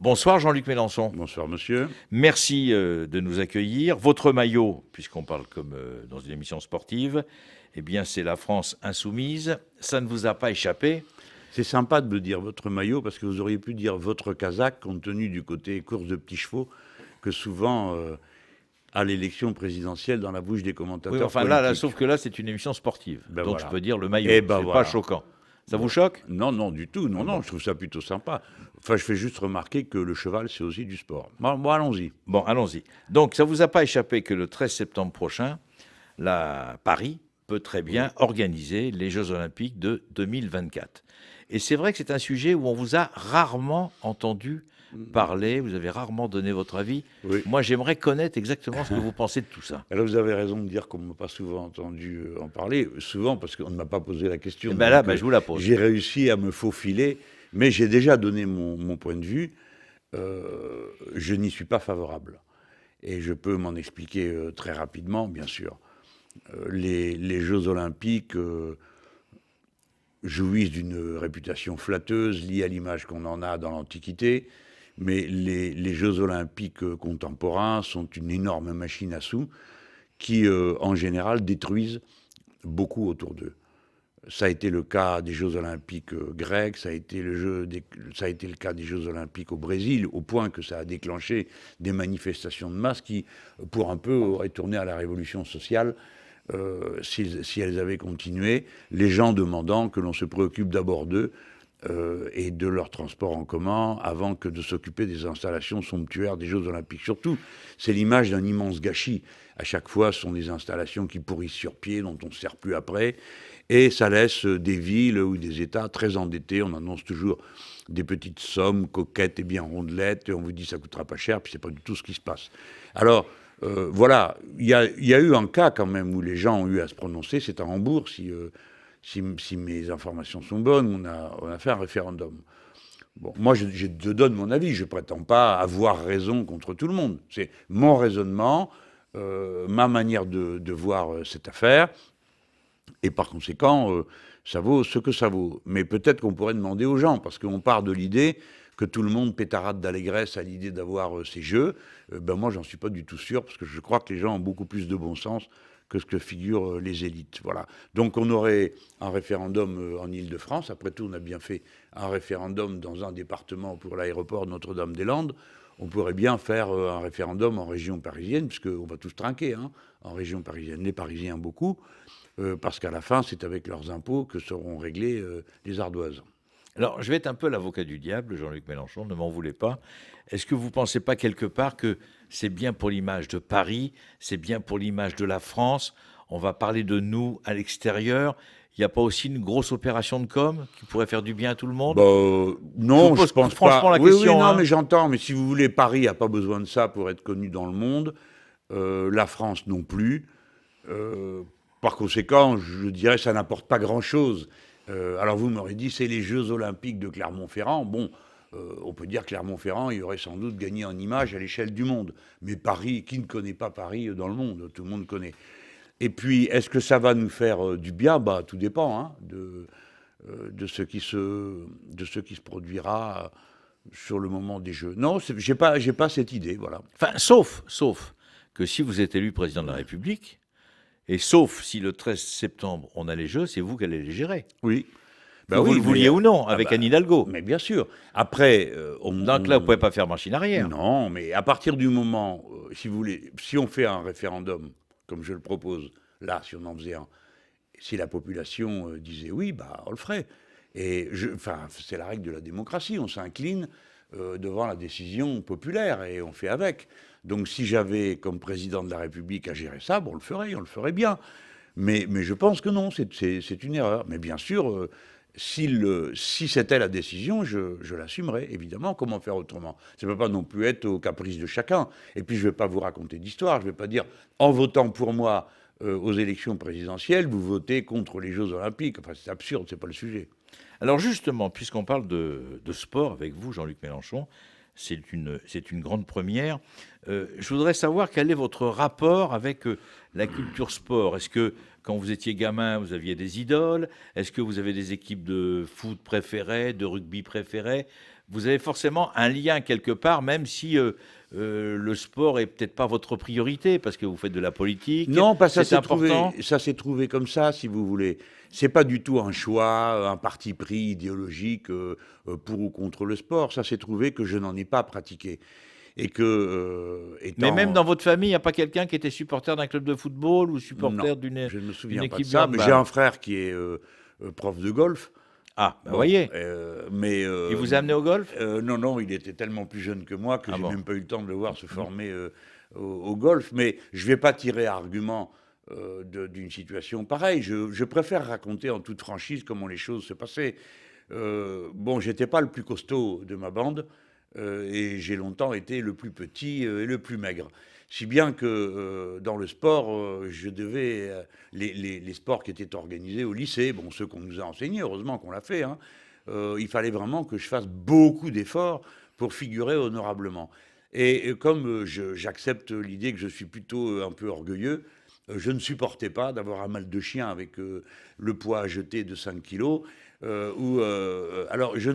Bonsoir Jean-Luc Mélenchon. Bonsoir monsieur. Merci de nous accueillir. Votre maillot, puisqu'on parle comme dans une émission sportive, eh bien c'est la France insoumise. Ça ne vous a pas échappé? C'est sympa de me dire votre maillot parce que vous auriez pu dire votre casaque compte tenu du côté course de petits chevaux que souvent à l'élection présidentielle dans la bouche des commentateurs. Oui, enfin là, sauf que là c'est une émission sportive. Donc voilà. je peux dire le maillot. C'est pas choquant. Ça vous choque? Non, non, du tout. Non, je trouve ça plutôt sympa. Enfin, je fais juste remarquer que le cheval, c'est aussi du sport. Bon, allons-y. Bon, allons-y. Donc, ça ne vous a pas échappé que le 13 septembre prochain, Paris peut très bien organiser les Jeux Olympiques de 2024. Et c'est vrai que c'est un sujet où on vous a rarement entendu parler, vous avez rarement donné votre avis. Oui. Moi, j'aimerais connaître exactement ce que vous pensez de tout ça. Alors, vous avez raison de dire qu'on ne m'a pas souvent entendu en parler, souvent parce qu'on ne m'a pas posé la question. Je vous la pose. J'ai réussi à me faufiler, mais j'ai déjà donné mon point de vue. Je n'y suis pas favorable. Et je peux m'en expliquer très rapidement, bien sûr. Les Jeux Olympiques jouissent d'une réputation flatteuse liée à l'image qu'on en a dans l'Antiquité. Mais les Jeux Olympiques contemporains sont une énorme machine à sous qui, en général, détruisent beaucoup autour d'eux. Ça a été le cas des Jeux Olympiques grecs, ça a été le cas des Jeux Olympiques au Brésil, au point que ça a déclenché des manifestations de masse qui, pour un peu, auraient tourné à la révolution sociale si elles avaient continué, les gens demandant que l'on se préoccupe d'abord d'eux, et de leur transport en commun avant que de s'occuper des installations somptuaires des Jeux Olympiques. Surtout, c'est l'image d'un immense gâchis. À chaque fois, ce sont des installations qui pourrissent sur pied, dont on ne se sert plus après, et ça laisse des villes ou des États très endettés. On annonce toujours des petites sommes coquettes et bien rondelettes, et on vous dit ça coûtera pas cher, puis c'est pas du tout ce qui se passe. Alors, voilà, il y a eu un cas quand même où les gens ont eu à se prononcer, c'est à Hambourg, si mes informations sont bonnes, on a fait un référendum. Bon, moi, je donne mon avis. Je ne prétends pas avoir raison contre tout le monde. C'est mon raisonnement, ma manière de voir cette affaire. Et par conséquent, ça vaut ce que ça vaut. Mais peut-être qu'on pourrait demander aux gens, parce qu'on part de l'idée que tout le monde pétarade d'allégresse à l'idée d'avoir ces jeux. Moi, j'en suis pas du tout sûr, parce que je crois que les gens ont beaucoup plus de bon sens que ce que figurent les élites. Voilà. Donc on aurait un référendum en Île-de-France. Après tout, on a bien fait un référendum dans un département pour l'aéroport Notre-Dame-des-Landes. On pourrait bien faire un référendum en région parisienne, puisqu'on va tous trinquer en région parisienne. Les Parisiens, beaucoup, parce qu'à la fin, c'est avec leurs impôts que seront réglées les ardoises. Alors, je vais être un peu l'avocat du diable, Jean-Luc Mélenchon, ne m'en voulez pas. Est-ce que vous ne pensez pas quelque part que c'est bien pour l'image de Paris, c'est bien pour l'image de la France, on va parler de nous à l'extérieur, il n'y a pas aussi une grosse opération de com qui pourrait faire du bien à tout le monde? Non, je pense franchement pas. La question. Oui, non, mais j'entends. Mais si vous voulez, Paris n'a pas besoin de ça pour être connu dans le monde. La France non plus. Par conséquent, je dirais que ça n'apporte pas grand-chose. Alors vous m'aurez dit, c'est les Jeux Olympiques de Clermont-Ferrand. Bon, on peut dire que Clermont-Ferrand, il aurait sans doute gagné en image à l'échelle du monde. Mais Paris, qui ne connaît pas Paris dans le monde? Tout le monde connaît. Et puis, est-ce que ça va nous faire du bien? Tout dépend de ce qui se produira sur le moment des Jeux. Non, j'ai pas cette idée, voilà. Enfin, sauf que si vous êtes élu président de la République, et sauf si le 13 septembre on a les Jeux, c'est vous qui allez les gérer. Oui. Vous le vouliez ou non, avec Anne Hidalgo. Mais bien sûr. Après, donc là, vous ne pouvez pas faire machine arrière. Non, mais à partir du moment, si vous voulez, si on fait un référendum, comme je le propose, là, si on en faisait un, si la population disait oui, on le ferait. Et c'est la règle de la démocratie. On s'incline devant la décision populaire et on fait avec. Donc si j'avais comme président de la République à gérer ça, on le ferait bien. Mais je pense que non, c'est une erreur. Mais bien sûr, si c'était la décision, je l'assumerais, évidemment. Comment faire autrement? Ça ne peut pas non plus être au caprice de chacun. Et puis, je ne vais pas vous raconter d'histoire. Je ne vais pas dire, en votant pour moi aux élections présidentielles, vous votez contre les Jeux Olympiques. Enfin, c'est absurde, ce n'est pas le sujet. Alors justement, puisqu'on parle de sport avec vous, Jean-Luc Mélenchon, c'est une grande première. Je voudrais savoir quel est votre rapport avec la culture sport. Est-ce que, quand vous étiez gamin, vous aviez des idoles? Est-ce que vous avez des équipes de foot préférées, de rugby préférées? vous avez forcément un lien quelque part, même si le sport est peut-être pas votre priorité, parce que vous faites de la politique, Non, pas ça c'est s'est trouvé, important. ça s'est trouvé comme ça, si vous voulez. C'est pas du tout un choix, un parti pris idéologique pour ou contre le sport. Ça s'est trouvé que je n'en ai pas pratiqué et que Mais même étant dans votre famille, il n'y a pas quelqu'un qui était supporter d'un club de football ou non, supporter je ne me d'une souviens pas de équipe de ça. Mais j'ai un handball? frère qui est prof de golf. Ah, ben Bon, voyez, mais il vous a amené au golf? non, non, il était tellement plus jeune que moi que Ah j'ai bon. même pas eu le temps de le voir se former au golf. Mais je vais pas tirer argument d'une situation pareille. Je préfère raconter en toute franchise comment les choses se passaient. Bon, j'étais pas le plus costaud de ma bande et j'ai longtemps été le plus petit et le plus maigre. Si bien que dans le sport, je devais les sports qui étaient organisés au lycée, bon, ceux qu'on nous a enseignés, heureusement qu'on l'a fait, hein, il fallait vraiment que je fasse beaucoup d'efforts pour figurer honorablement. Et comme j'accepte l'idée que je suis plutôt un peu orgueilleux, je ne supportais pas d'avoir un mal de chien avec le poids à jeter de 5 kilos. Alors, je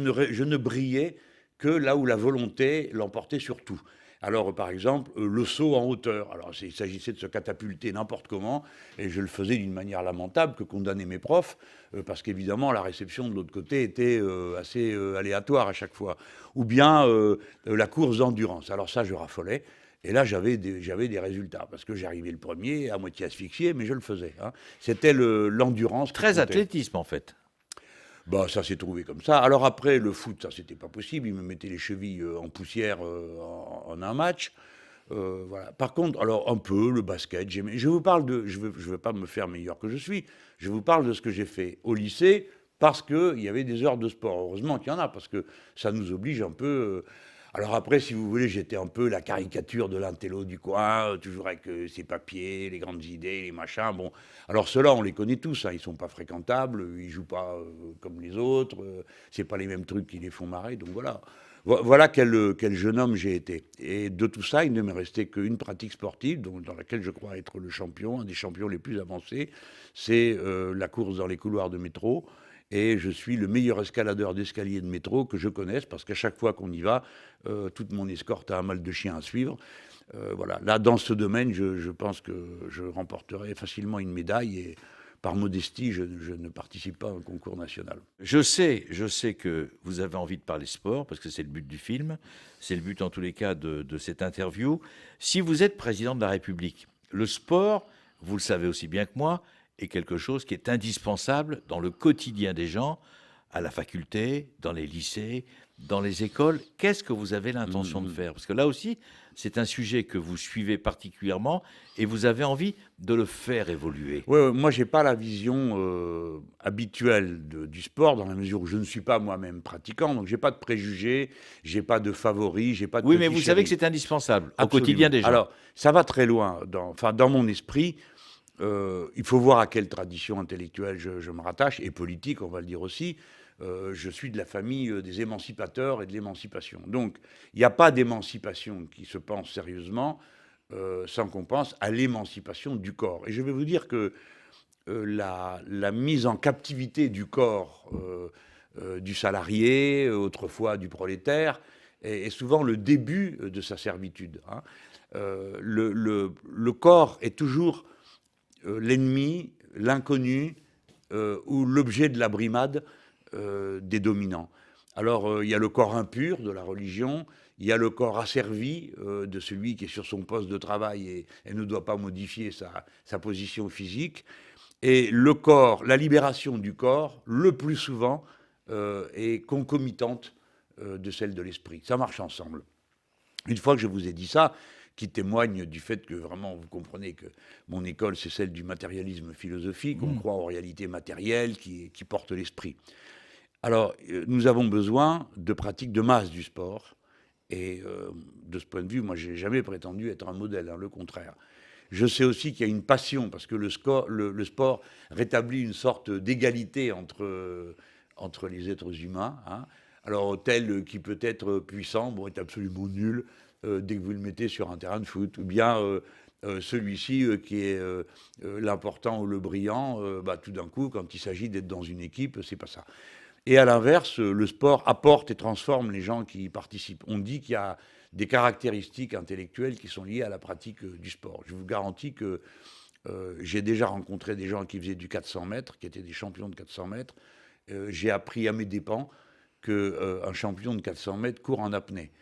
ne brillais que là où la volonté l'emportait sur tout. Alors, par exemple, le saut en hauteur. Alors, il s'agissait de se catapulter n'importe comment, et je le faisais d'une manière lamentable que condamnaient mes profs, parce qu'évidemment, la réception de l'autre côté était assez aléatoire à chaque fois. Ou bien la course d'endurance. Alors ça, je raffolais. Et là, j'avais des résultats, parce que j'arrivais le premier, à moitié asphyxié, mais je le faisais, hein. C'était l'endurance qui Très comptait. athlétisme en fait. Bah, ça s'est trouvé comme ça. Alors après, le foot, ça, c'était pas possible. Ils me mettaient les chevilles en poussière en un match. Voilà. Par contre, alors un peu le basket. Je vous parle de, je veux pas me faire meilleur que je suis. Je vous parle de ce que j'ai fait au lycée parce que il y avait des heures de sport. Heureusement qu'il y en a parce que ça nous oblige un peu. Alors après, si vous voulez, j'étais un peu la caricature de l'intello du coin, toujours avec ses papiers, les grandes idées, les machins. Bon, alors ceux-là, on les connaît tous. Hein, ils sont pas fréquentables, ils jouent pas comme les autres. C'est pas les mêmes trucs qui les font marrer. Donc voilà. Voilà quel jeune homme j'ai été. Et de tout ça, il ne m'est resté qu'une pratique sportive, dans laquelle je crois être le champion, un des champions les plus avancés. C'est la course dans les couloirs de métro. Et je suis le meilleur escaladeur d'escalier de métro que je connaisse, parce qu'à chaque fois qu'on y va, toute mon escorte a un mal de chien à suivre. Voilà. Là, dans ce domaine, je pense que je remporterai facilement une médaille. Et par modestie, je ne participe pas à un concours national. Je sais que vous avez envie de parler sport, parce que c'est le but du film, c'est le but en tous les cas de cette interview. Si vous êtes président de la République, le sport, vous le savez aussi bien que moi, est quelque chose qui est indispensable dans le quotidien des gens, à la faculté, dans les lycées, dans les écoles. Qu'est-ce que vous avez l'intention de faire? Parce que là aussi, c'est un sujet que vous suivez particulièrement et vous avez envie de le faire évoluer. Ouais, ouais, moi, j'ai pas la vision habituelle du sport, dans la mesure où je ne suis pas moi-même pratiquant, donc j'ai pas de préjugés, j'ai pas de favoris, j'ai pas de Oui, mais petits vous savez que chéris. c'est indispensable au Absolument. quotidien des gens. Alors, ça va très loin. Enfin, dans mon esprit, il faut voir à quelle tradition intellectuelle je me rattache, et politique, on va le dire aussi. Je suis de la famille des émancipateurs et de l'émancipation. Donc, il n'y a pas d'émancipation qui se pense sérieusement sans qu'on pense à l'émancipation du corps. Et je vais vous dire que la mise en captivité du corps du salarié, autrefois du prolétaire, est souvent le début de sa servitude, hein. Le corps est toujours l'ennemi, l'inconnu ou l'objet de la brimade des dominants. Alors, il y a le corps impur de la religion, il y a le corps asservi de celui qui est sur son poste de travail et ne doit pas modifier sa position physique. Et le corps, la libération du corps, le plus souvent, est concomitante de celle de l'esprit. Ça marche ensemble. Une fois que je vous ai dit ça, qui témoigne du fait que vraiment, vous comprenez que mon école, c'est celle du matérialisme philosophique, on croit aux réalités matérielles qui portent l'esprit. Alors, nous avons besoin de pratiques de masse du sport, et de ce point de vue, moi, j'ai jamais prétendu être un modèle, hein, le contraire. Je sais aussi qu'il y a une passion, parce que le sport rétablit une sorte d'égalité entre les êtres humains, hein. Alors, tel qui peut être puissant, bon, est absolument nul dès que vous le mettez sur un terrain de foot, ou bien celui-ci qui est l'important ou le brillant, bah, tout d'un coup, quand il s'agit d'être dans une équipe, c'est pas ça. Et à l'inverse, le sport apporte et transforme les gens qui y participent. On dit qu'il y a des caractéristiques intellectuelles qui sont liées à la pratique du sport. Je vous garantis que j'ai déjà rencontré des gens qui faisaient du 400 mètres, qui étaient des champions de 400 mètres. J'ai appris à mes dépens qu'un champion de 400 mètres court en apnée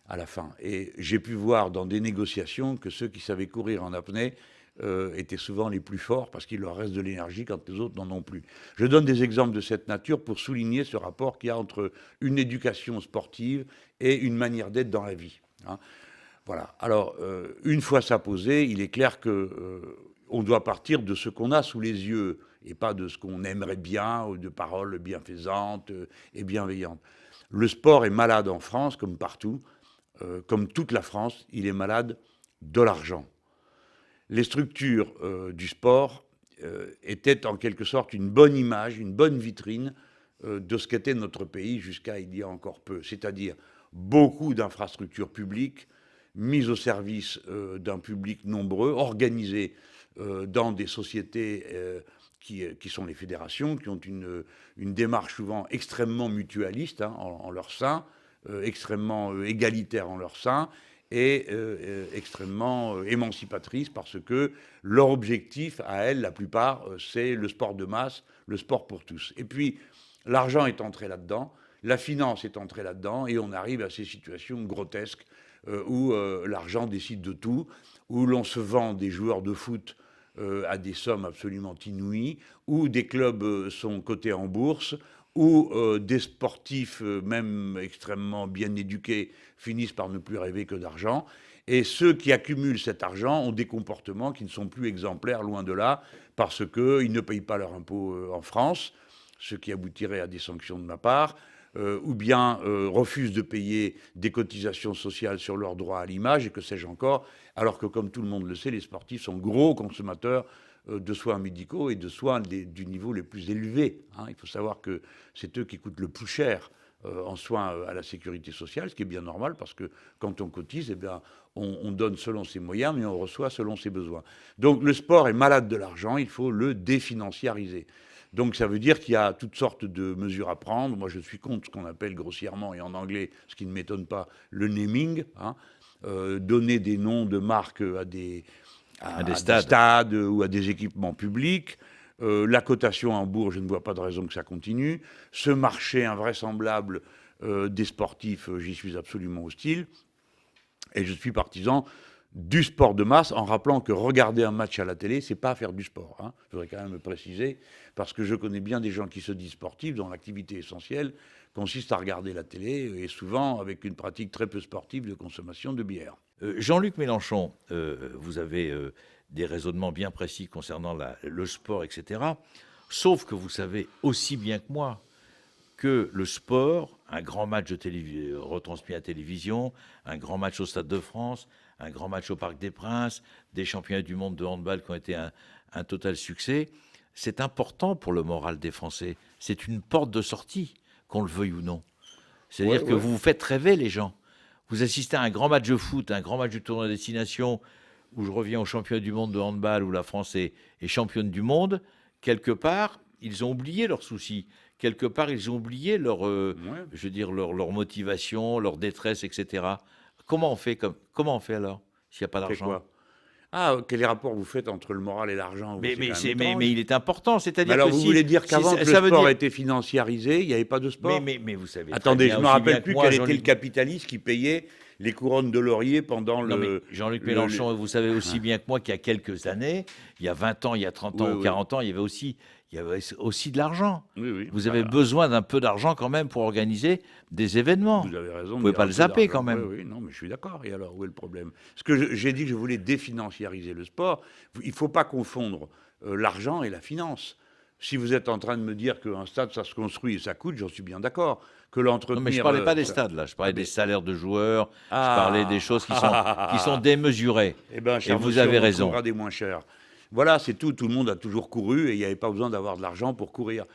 à la fin. Et j'ai pu voir dans des négociations que ceux qui savaient courir en apnée étaient souvent les plus forts parce qu'il leur reste de l'énergie quand les autres n'en ont plus. Je donne des exemples de cette nature pour souligner ce rapport qu'il y a entre une éducation sportive et une manière d'être dans la vie. Hein. Voilà. Alors, une fois ça posé, il est clair que on doit partir de ce qu'on a sous les yeux et pas de ce qu'on aimerait bien ou de paroles bienfaisantes et bienveillantes. Le sport est malade en France, comme partout, comme toute la France, il est malade de l'argent. Les structures du sport étaient en quelque sorte une bonne image, une bonne vitrine de ce qu'était notre pays jusqu'à il y a encore peu. C'est-à-dire beaucoup d'infrastructures publiques mises au service d'un public nombreux, organisées dans des sociétés qui sont les fédérations, qui ont une démarche souvent extrêmement mutualiste hein, en leur sein, extrêmement égalitaire en leur sein, et extrêmement émancipatrice parce que leur objectif à elles, la plupart, c'est le sport de masse, le sport pour tous. Et puis, l'argent est entré là-dedans, la finance est entrée là-dedans, et on arrive à ces situations grotesques où l'argent décide de tout, où l'on se vend des joueurs de foot à des sommes absolument inouïes, où des clubs sont cotés en bourse, où des sportifs, même extrêmement bien éduqués, finissent par ne plus rêver que d'argent. Et ceux qui accumulent cet argent ont des comportements qui ne sont plus exemplaires, loin de là, parce qu'ils ne payent pas leur impôt en France, ce qui aboutirait à des sanctions de ma part, ou bien refusent de payer des cotisations sociales sur leurs droits à l'image, et que sais-je encore, alors que, comme tout le monde le sait, les sportifs sont gros consommateurs de soins médicaux et de soins du niveau les plus élevés. Hein. Il faut savoir que c'est eux qui coûtent le plus cher en soins à la sécurité sociale, ce qui est bien normal, parce que quand on cotise, eh bien, on donne selon ses moyens, mais on reçoit selon ses besoins. Donc le sport est malade de l'argent, il faut le définanciariser. Donc ça veut dire qu'il y a toutes sortes de mesures à prendre. Moi, je suis contre ce qu'on appelle grossièrement, et en anglais, ce qui ne m'étonne pas, le naming. Hein. Donner des noms de marques à des stades ou à des équipements publics. La cotation en bourse, je ne vois pas de raison que ça continue. Ce marché invraisemblable des sportifs, j'y suis absolument hostile. Et je suis partisan du sport de masse, en rappelant que regarder un match à la télé, c'est pas faire du sport. Hein. Je voudrais quand même me préciser, parce que je connais bien des gens qui se disent sportifs, dont l'activité essentielle consiste à regarder la télé, et souvent avec une pratique très peu sportive de consommation de bière. Jean-Luc Mélenchon, vous avez des raisonnements bien précis concernant le sport, etc. Sauf que vous savez aussi bien que moi que le sport, un grand match de retransmis à la télévision, un grand match au Stade de France, un grand match au Parc des Princes, des championnats du monde de handball qui ont été un total succès, c'est important pour le moral des Français. C'est une porte de sortie, qu'on le veuille ou non. C'est-à-dire que vous faites rêver les gens. Vous assistez à un grand match de foot, un grand match du tournoi destination, où je reviens au championnat du monde de handball, où la France est championne du monde, quelque part, ils ont oublié leurs soucis. Quelque part, ils ont oublié leur motivation, leur détresse, etc. Comment on fait alors, s'il n'y a pas d'argent ? Quel rapport vous faites entre le moral et l'argent ? Mais il est important, c'est-à-dire alors que vous voulez dire qu'avant que le sport était financiarisé, il n'y avait pas de sport ? Mais vous savez. Attendez, je ne me rappelle plus quel était le capitaliste qui payait les couronnes de laurier pendant Jean-Luc Mélenchon, vous savez aussi bien que moi qu'il y a quelques années, il y a 20 ans, il y a 30 ans ou 40 ans, il y avait aussi de l'argent. Vous avez besoin d'un peu d'argent quand même pour organiser des événements. Vous avez raison. Vous ne pouvez pas le zapper quand même. Oui, non, mais je suis d'accord. Et alors, où est le problème ? Ce que j'ai dit que je voulais définanciariser le sport. Il ne faut pas confondre l'argent et la finance. Si vous êtes en train de me dire qu'un stade, ça se construit et ça coûte, j'en suis bien d'accord. Que l'entretenir... Non, mais je ne parlais pas des stades, là. Je parlais des salaires de joueurs. Je parlais des choses qui sont démesurées. Eh bien, et vous avez raison. On des moins chers. Voilà, c'est tout. Tout le monde a toujours couru et il n'y avait pas besoin d'avoir de l'argent pour courir.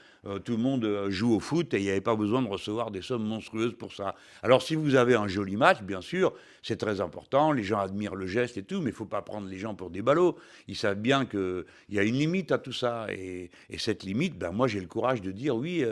Tout le monde joue au foot et il n'y avait pas besoin de recevoir des sommes monstrueuses pour ça. Alors si vous avez un joli match, bien sûr, c'est très important, les gens admirent le geste et tout, mais il ne faut pas prendre les gens pour des ballots. Ils savent bien qu'il y a une limite à tout ça. Et cette limite, ben, moi j'ai le courage de dire oui,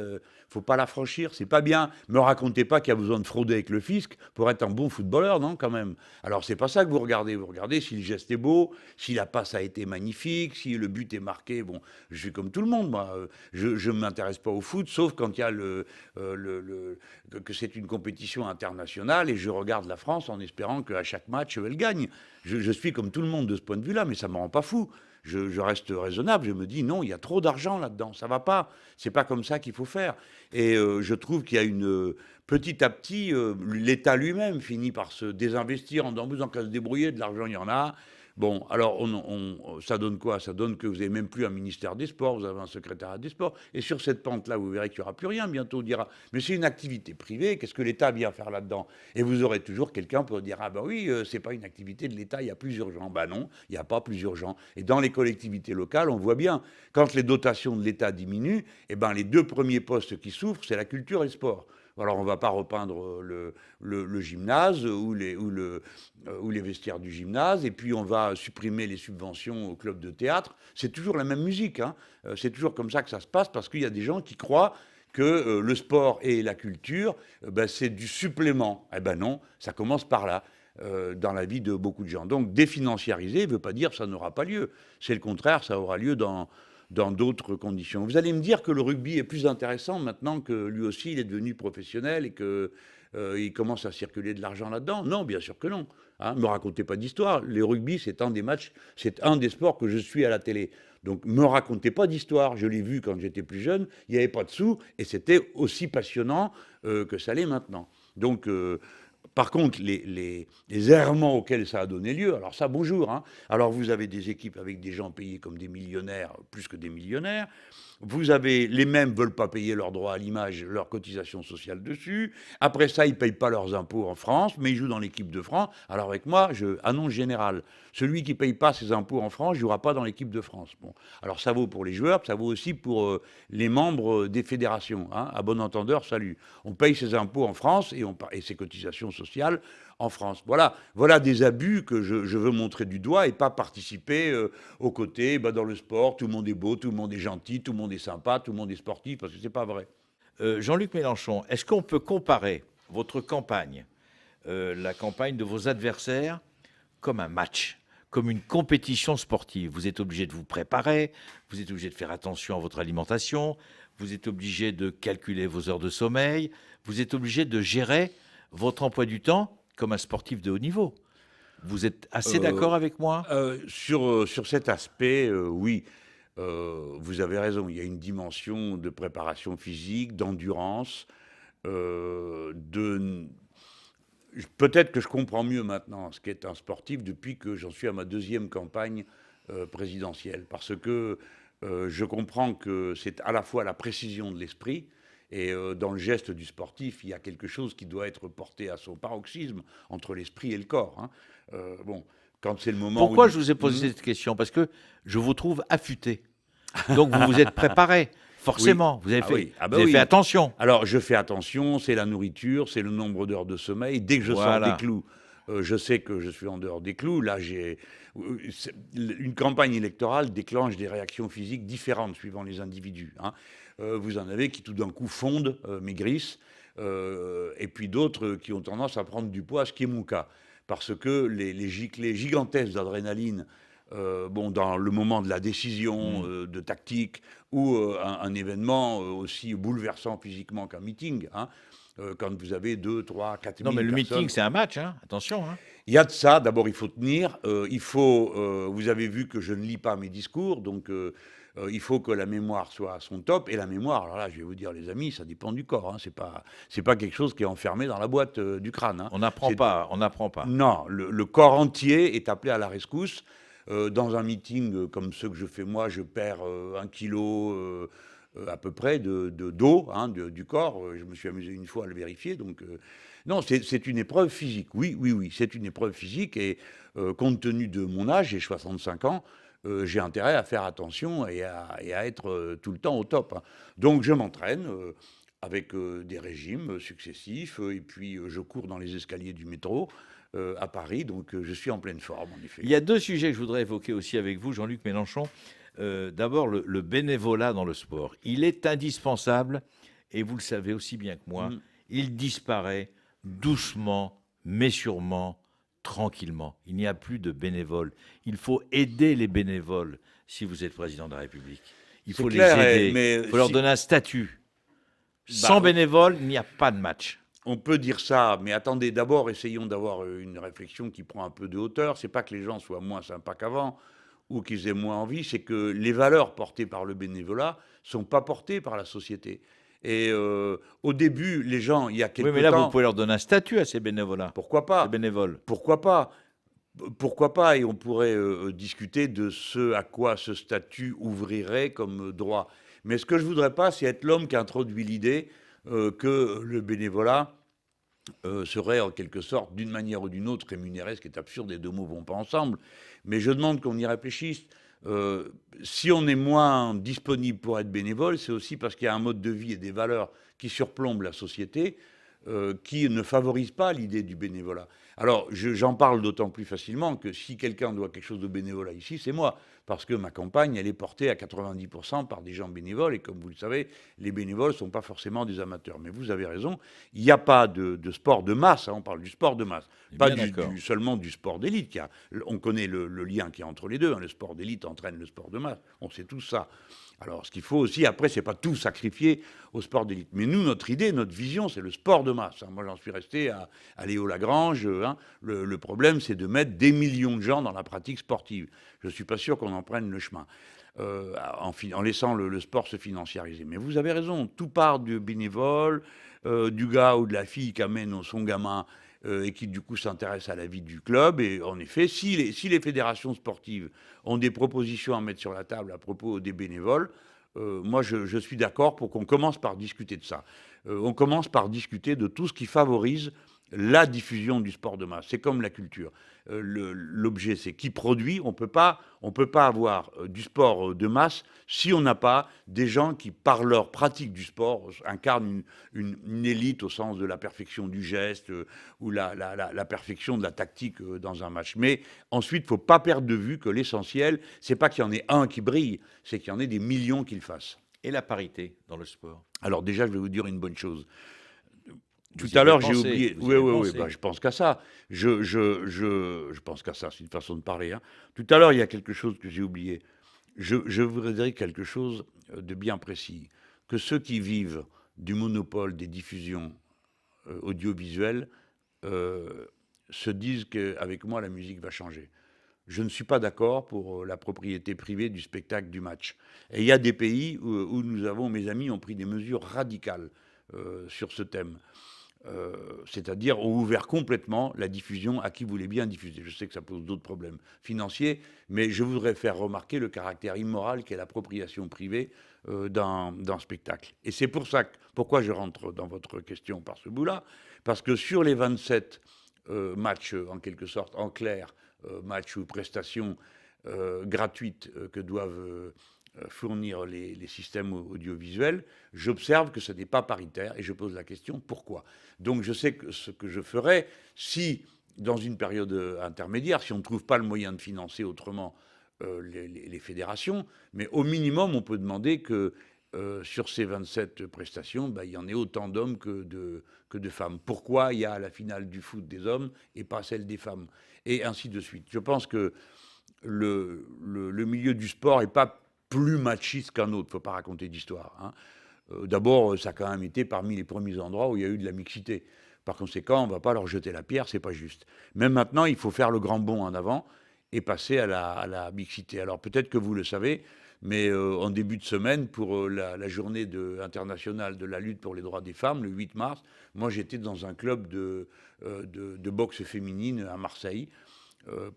faut pas la franchir, c'est pas bien. Me racontez pas qu'il y a besoin de frauder avec le fisc pour être un bon footballeur, non, quand même. Alors c'est pas ça que vous regardez si le geste est beau, si la passe a été magnifique, si le but est marqué. Bon, je suis comme tout le monde, moi. Je ne m'intéresse pas au foot, sauf quand il y a que c'est une compétition internationale et je regarde la France en espérant qu'à chaque match, elle gagne. Je suis comme tout le monde de ce point de vue-là, mais ça ne me rend pas fou. Je reste raisonnable, je me dis non, il y a trop d'argent là-dedans, ça va pas, c'est pas comme ça qu'il faut faire. Et je trouve qu'il y a petit à petit, l'État lui-même finit par se désinvestir en disant vous en qu'à se débrouiller, de l'argent il y en a. Bon, alors ça donne quoi? Ça donne que vous n'avez même plus un ministère des Sports, vous avez un secrétariat des Sports. Et sur cette pente-là, vous verrez qu'il n'y aura plus rien. Bientôt, on dira, mais c'est une activité privée, qu'est-ce que l'État vient faire là-dedans? Et vous aurez toujours quelqu'un pour dire, ah ben oui, c'est pas une activité de l'État, il y a plus urgent. Ben non, il n'y a pas plus urgent. Et dans les collectivités locales, on voit bien, quand les dotations de l'État diminuent, eh ben les deux premiers postes qui souffrent, c'est la culture et le sport. Alors on ne va pas repeindre le gymnase ou les vestiaires du gymnase, et puis on va supprimer les subventions au club de théâtre. C'est toujours la même musique, hein. C'est toujours comme ça que ça se passe, parce qu'il y a des gens qui croient que le sport et la culture, ben, c'est du supplément. Eh ben non, ça commence par là. Dans la vie de beaucoup de gens. Donc définanciariser ne veut pas dire que ça n'aura pas lieu. C'est le contraire, ça aura lieu dans d'autres conditions. Vous allez me dire que le rugby est plus intéressant maintenant que lui aussi il est devenu professionnel et qu'il commence à circuler de l'argent là-dedans. Non, bien sûr que non. Ne me racontez pas d'histoire. Le rugby, c'est un des matchs, c'est un des sports que je suis à la télé. Donc me racontez pas d'histoire. Je l'ai vu quand j'étais plus jeune, il n'y avait pas de sous et c'était aussi passionnant que ça l'est maintenant. Donc par contre, les errements auxquels ça a donné lieu, alors ça, bonjour. Hein. Alors vous avez des équipes avec des gens payés comme des millionnaires, plus que des millionnaires. Vous avez, les mêmes ne veulent pas payer leurs droits à l'image, leurs cotisations sociales dessus. Après ça, ils ne payent pas leurs impôts en France, mais ils jouent dans l'équipe de France. Alors avec moi, je annonce général. Celui qui ne paye pas ses impôts en France ne jouera pas dans l'équipe de France. Bon. Alors ça vaut pour les joueurs, ça vaut aussi pour les membres des fédérations. Hein. À bon entendeur, salut. On paye ses impôts en France et ses cotisations sociales en France. Voilà des abus que je veux montrer du doigt et pas participer aux côtés. Dans le sport, tout le monde est beau, tout le monde est gentil, tout le monde est sympa, tout le monde est sportif, parce que c'est pas vrai. Jean-Luc Mélenchon, est-ce qu'on peut comparer votre campagne, la campagne de vos adversaires, comme un match, comme une compétition sportive? Vous êtes obligé de vous préparer, vous êtes obligé de faire attention à votre alimentation, vous êtes obligé de calculer vos heures de sommeil, vous êtes obligé de gérer votre emploi du temps comme un sportif de haut niveau. Vous êtes assez d'accord avec moi? Sur cet aspect, oui. Vous avez raison, il y a une dimension de préparation physique, d'endurance, peut-être que je comprends mieux maintenant ce qu'est un sportif depuis que j'en suis à ma deuxième campagne présidentielle, parce que je comprends que c'est à la fois la précision de l'esprit, et dans le geste du sportif, il y a quelque chose qui doit être porté à son paroxysme entre l'esprit et le corps. Hein. Bon, quand c'est le moment. Pourquoi je vous ai posé cette question? Parce que je vous trouve affûté. Donc vous vous êtes préparé, forcément. Oui. Vous avez fait attention. Alors je fais attention, c'est la nourriture, c'est le nombre d'heures de sommeil. Dès que je sors des clous, je sais que je suis en dehors des clous. Là, une campagne électorale déclenche des réactions physiques différentes suivant les individus. Hein. Vous en avez qui tout d'un coup fondent, maigrissent, et puis d'autres qui ont tendance à prendre du poids, ce qui est mon cas. Parce que les giclées gigantesques d'adrénaline, dans le moment de la décision de tactique, ou un événement aussi bouleversant physiquement qu'un meeting, hein, quand vous avez 2, 3, 4 000 Non, mais le personnes. meeting, c'est un match, hein. Attention. Hein. Il y a de ça. D'abord, il faut tenir. Vous avez vu que je ne lis pas mes discours, donc il faut que la mémoire soit à son top. Et la mémoire, alors là, je vais vous dire, les amis, ça dépend du corps. Hein. C'est pas quelque chose qui est enfermé dans la boîte du crâne. Hein. On n'apprend pas. Non, le corps entier est appelé à la rescousse. Dans un meeting comme ceux que je fais moi, je perds 1 kilo à peu près d'eau hein, du corps. Je me suis amusé une fois à le vérifier. Donc, non, c'est une épreuve physique. Oui, c'est une épreuve physique. Et compte tenu de mon âge, j'ai 65 ans, j'ai intérêt à faire attention et à être tout le temps au top, hein. Donc je m'entraîne avec des régimes successifs, et puis je cours dans les escaliers du métro à Paris, donc je suis en pleine forme, en effet. Il y a deux sujets que je voudrais évoquer aussi avec vous, Jean-Luc Mélenchon. D'abord, le bénévolat dans le sport. Il est indispensable, et vous le savez aussi bien que moi, il disparaît doucement, mais sûrement, tranquillement. Il n'y a plus de bénévoles. Il faut aider les bénévoles si vous êtes président de la République. Il faut les aider, il faut leur donner un statut. Sans bénévoles, il n'y a pas de match. On peut dire ça, mais attendez, d'abord, essayons d'avoir une réflexion qui prend un peu de hauteur. C'est pas que les gens soient moins sympas qu'avant ou qu'ils aient moins envie, c'est que les valeurs portées par le bénévolat sont pas portées par la société. Et au début, les gens, il y a quelques temps... Oui, mais là, vous pouvez leur donner un statut à ces bénévolats. Pourquoi pas? Ces bénévoles. Pourquoi pas? Pourquoi pas? Et on pourrait discuter de ce à quoi ce statut ouvrirait comme droit. Mais ce que je voudrais pas, c'est être l'homme qui introduit l'idée que le bénévolat serait en quelque sorte, d'une manière ou d'une autre, rémunéré, ce qui est absurde, les deux mots vont pas ensemble. Mais je demande qu'on y réfléchisse. Si on est moins disponible pour être bénévole, c'est aussi parce qu'il y a un mode de vie et des valeurs qui surplombent la société, qui ne favorisent pas l'idée du bénévolat. Alors, j'en parle d'autant plus facilement que si quelqu'un doit quelque chose de bénévolat ici, c'est moi. Parce que ma campagne, elle est portée à 90% par des gens bénévoles. Et comme vous le savez, les bénévoles ne sont pas forcément des amateurs. Mais vous avez raison, il n'y a pas de sport de masse. Hein, on parle du sport de masse. Pas seulement du sport d'élite. On connaît le lien qu'il y a entre les deux. Hein, le sport d'élite entraîne le sport de masse. On sait tout ça. Alors, ce qu'il faut aussi, après, c'est pas tout sacrifier au sport d'élite. Mais nous, notre idée, notre vision, c'est le sport de masse. Moi, j'en suis resté à Léo Lagrange. Hein. Le problème, c'est de mettre des millions de gens dans la pratique sportive. Je ne suis pas sûr qu'on en prenne le chemin, en laissant le sport se financiariser. Mais vous avez raison, tout part du bénévole, du gars ou de la fille qui amène son gamin et qui, du coup, s'intéresse à la vie du club. Et en effet, si les fédérations sportives ont des propositions à mettre sur la table à propos des bénévoles, moi, je suis d'accord pour qu'on commence par discuter de ça. On commence par discuter de tout ce qui favorise la diffusion du sport de masse. C'est comme la culture. L'objet, c'est qui produit. On peut pas avoir du sport de masse si on n'a pas des gens qui, par leur pratique du sport, incarnent une élite au sens de la perfection du geste ou la perfection de la tactique dans un match. Mais ensuite, il ne faut pas perdre de vue que l'essentiel, c'est pas qu'il y en ait un qui brille, c'est qu'il y en ait des millions qui le fassent. Et la parité dans le sport? Alors déjà, je vais vous dire une bonne chose. Tout à l'heure, j'ai oublié. Oui, bah, je pense qu'à ça. Je pense qu'à ça, c'est une façon de parler. Hein. Tout à l'heure, il y a quelque chose que j'ai oublié. Je voudrais dire quelque chose de bien précis. Que ceux qui vivent du monopole des diffusions audiovisuelles se disent qu'avec moi, la musique va changer. Je ne suis pas d'accord pour la propriété privée du spectacle du match. Et il y a des pays où mes amis ont pris des mesures radicales sur ce thème. C'est-à-dire ont ouvert complètement la diffusion à qui voulait bien diffuser. Je sais que ça pose d'autres problèmes financiers, mais je voudrais faire remarquer le caractère immoral qu'est l'appropriation privée d'un spectacle. Et c'est pourquoi je rentre dans votre question par ce bout-là, parce que sur les 27 matchs, en quelque sorte, en clair, matchs ou prestations gratuites que doivent fournir les systèmes audiovisuels, j'observe que ce n'est pas paritaire et je pose la question pourquoi. Donc je sais que ce que je ferais si, dans une période intermédiaire, si on ne trouve pas le moyen de financer autrement les fédérations, mais au minimum on peut demander que sur ces 27 prestations, il y en ait autant d'hommes que de femmes. Pourquoi il y a la finale du foot des hommes et pas celle des femmes? Et ainsi de suite. Je pense que le milieu du sport n'est pas plus machiste qu'un autre, il ne faut pas raconter d'histoire. Hein. D'abord, ça a quand même été parmi les premiers endroits où il y a eu de la mixité. Par conséquent, on ne va pas leur jeter la pierre, c'est pas juste. Même maintenant, il faut faire le grand bond en avant et passer à la mixité. Alors peut-être que vous le savez, mais en début de semaine, pour la journée internationale de la lutte pour les droits des femmes, le 8 mars, moi j'étais dans un club de boxe féminine à Marseille,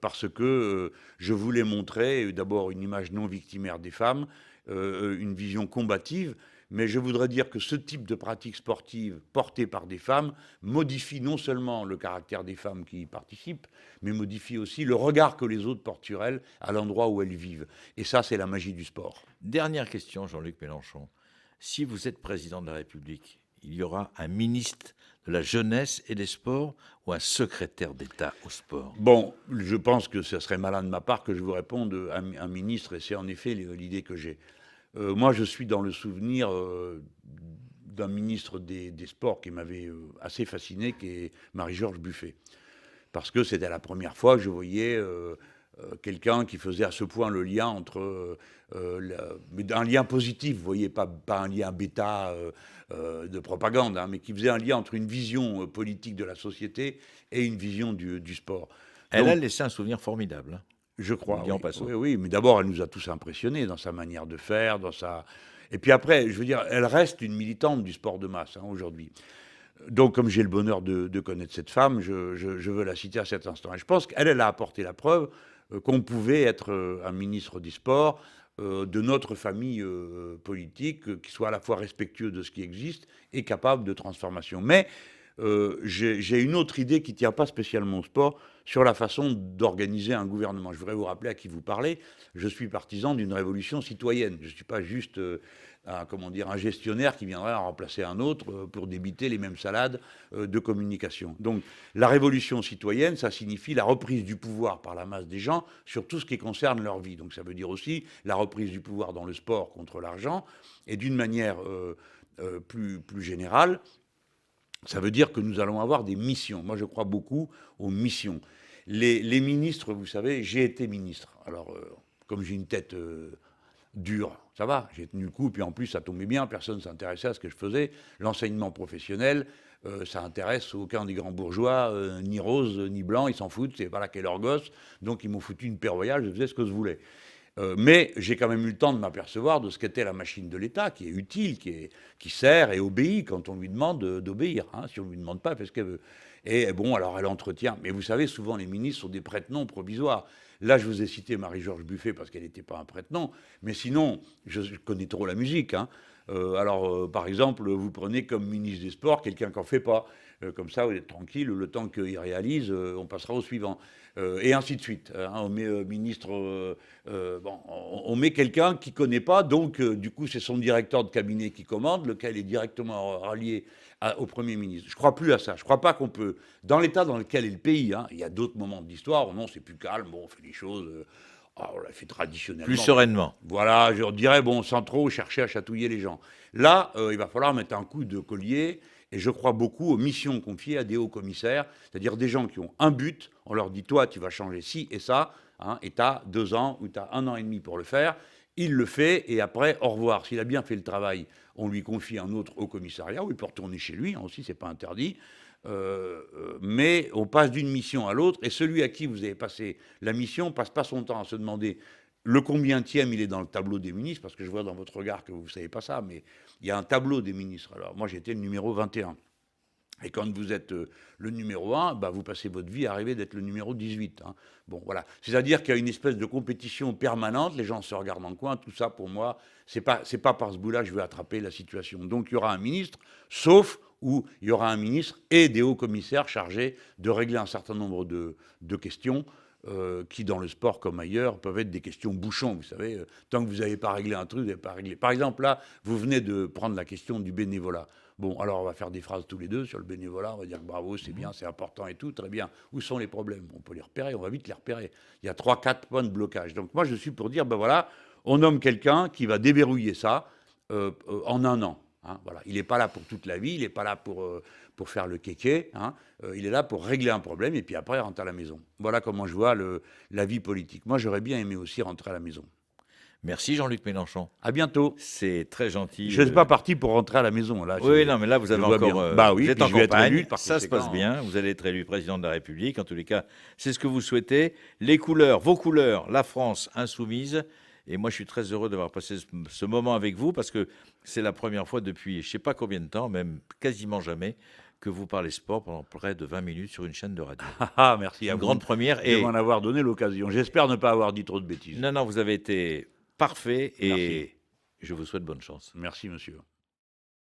parce que je voulais montrer d'abord une image non victimaire des femmes, une vision combative, Mais je voudrais dire que ce type de pratique sportive portée par des femmes modifie non seulement le caractère des femmes qui y participent, mais modifie aussi le regard que les autres portent sur elles à l'endroit où elles vivent. Et ça, c'est la magie du sport. Dernière question, Jean-Luc Mélenchon. Si vous êtes président de la République, il y aura un ministre de la Jeunesse et des Sports ou un secrétaire d'État au sport? Bon, je pense que ce serait malin de ma part que je vous réponde un ministre, et c'est en effet l'idée que j'ai. Moi, je suis dans le souvenir d'un ministre des Sports qui m'avait assez fasciné, qui est Marie-Georges Buffet. Parce que c'était la première fois que je voyais quelqu'un qui faisait à ce point le lien entre... mais un lien positif, vous voyez, pas un lien bêta de propagande, hein, mais qui faisait un lien entre une vision politique de la société et une vision du sport. Elle a laissé un souvenir formidable. Je crois, oui. Oui, mais d'abord, elle nous a tous impressionnés dans sa manière de faire, dans sa... Et puis après, je veux dire, elle reste une militante du sport de masse, hein, aujourd'hui. Donc, comme j'ai le bonheur de connaître cette femme, je veux la citer à cet instant. Et je pense qu'elle a apporté la preuve qu'on pouvait être un ministre du sport de notre famille politique, qui soit à la fois respectueux de ce qui existe et capable de transformation. Mais j'ai une autre idée qui ne tient pas spécialement au sport, sur la façon d'organiser un gouvernement. Je voudrais vous rappeler à qui vous parlez. Je suis partisan d'une révolution citoyenne. Je ne suis pas juste un gestionnaire qui viendrait en remplacer un autre pour débiter les mêmes salades de communication. Donc la révolution citoyenne, ça signifie la reprise du pouvoir par la masse des gens sur tout ce qui concerne leur vie. Donc ça veut dire aussi la reprise du pouvoir dans le sport contre l'argent, et d'une manière plus générale, ça veut dire que nous allons avoir des missions. Moi, je crois beaucoup aux missions. Les ministres, vous savez, j'ai été ministre. Alors, comme j'ai une tête dure, ça va, j'ai tenu le coup, puis en plus, ça tombait bien, personne ne s'intéressait à ce que je faisais. L'enseignement professionnel, ça intéresse aucun des grands bourgeois, ni rose, ni blanc, ils s'en foutent, c'est pas là qu'est leur gosse. Donc, ils m'ont foutu une paire royale, je faisais ce que je voulais. Mais j'ai quand même eu le temps de m'apercevoir de ce qu'était la machine de l'État, qui est utile, qui sert et obéit quand on lui demande d'obéir. Hein. Si on ne lui demande pas, elle fait ce qu'elle veut. Et bon, alors elle entretient. Mais vous savez, souvent les ministres sont des prête-noms provisoires. Là, je vous ai cité Marie-Georges Buffet parce qu'elle n'était pas un prête-nom. Mais sinon, je connais trop la musique. Hein. Par exemple, vous prenez comme ministre des Sports quelqu'un qui n'en fait pas. Comme ça, vous êtes tranquille, le temps qu'il réalise, on passera au suivant. Et ainsi de suite. Hein. On met on met quelqu'un qui ne connaît pas, donc du coup, c'est son directeur de cabinet qui commande, lequel est directement rallié au Premier ministre. Je ne crois plus à ça. Je ne crois pas qu'on peut... Dans l'état dans lequel est le pays, hein, il y a d'autres moments de l'histoire où non, c'est plus calme, bon, on fait les choses... on l'a fait traditionnellement. Plus sereinement. Voilà, je dirais, bon, sans trop chercher à chatouiller les gens. Là, il va falloir mettre un coup de collier, et je crois beaucoup aux missions confiées à des hauts commissaires, c'est-à-dire des gens qui ont un but, on leur dit, toi, tu vas changer ci et ça, hein, et tu as 2 ans ou tu as 1 an et demi pour le faire. Il le fait, et après, au revoir. S'il a bien fait le travail, on lui confie un autre haut commissariat, où il peut retourner chez lui, hein, aussi, c'est pas interdit. Mais on passe d'une mission à l'autre, et celui à qui vous avez passé la mission passe pas son temps à se demander le combientième il est dans le tableau des ministres, parce que je vois dans votre regard que vous ne savez pas ça, mais il y a un tableau des ministres. Alors moi j'étais le numéro 21. Et quand vous êtes le numéro 1, bah, vous passez votre vie à rêver d'être le numéro 18. Hein. Bon, voilà. C'est-à-dire qu'il y a une espèce de compétition permanente, les gens se regardent en coin, tout ça pour moi, c'est pas par ce bout-là que je vais attraper la situation. Donc il y aura un ministre, sauf où il y aura un ministre et des hauts commissaires chargés de régler un certain nombre de questions qui, dans le sport comme ailleurs, peuvent être des questions bouchons. Vous savez, tant que vous n'avez pas réglé un truc, vous n'avez pas réglé. Par exemple, là, vous venez de prendre la question du bénévolat. Bon, alors on va faire des phrases tous les deux sur le bénévolat, on va dire que bravo, c'est bien, c'est important et tout, très bien. Où sont les problèmes? On peut les repérer, on va vite les repérer. Il y a 3-4 points de blocage. Donc moi, je suis pour dire, ben voilà, on nomme quelqu'un qui va déverrouiller ça en 1 an. Hein, voilà. Il n'est pas là pour toute la vie, il n'est pas là pour faire le kéké, hein, il est là pour régler un problème et puis après rentrer à la maison. Voilà comment je vois la vie politique. Moi, j'aurais bien aimé aussi rentrer à la maison. Merci Jean-Luc Mélenchon. À bientôt. C'est très gentil. Je ne suis pas parti pour rentrer à la maison. Là, oui, non, mais là, vous avez encore... bah oui, vous êtes en campagne, ça se passe hein. bien. Vous allez être élu président de la République. En tous les cas, c'est ce que vous souhaitez. Les couleurs, vos couleurs, la France insoumise. Et moi, je suis très heureux d'avoir passé ce moment avec vous parce que c'est la première fois depuis je ne sais pas combien de temps, même quasiment jamais, que vous parlez sport pendant près de 20 minutes sur une chaîne de radio. Ah, merci à vous. Une grande première. Et m'en avoir donné l'occasion. J'espère ne pas avoir dit trop de bêtises. Non, vous avez été parfait et merci. Je vous souhaite bonne chance. Merci, monsieur.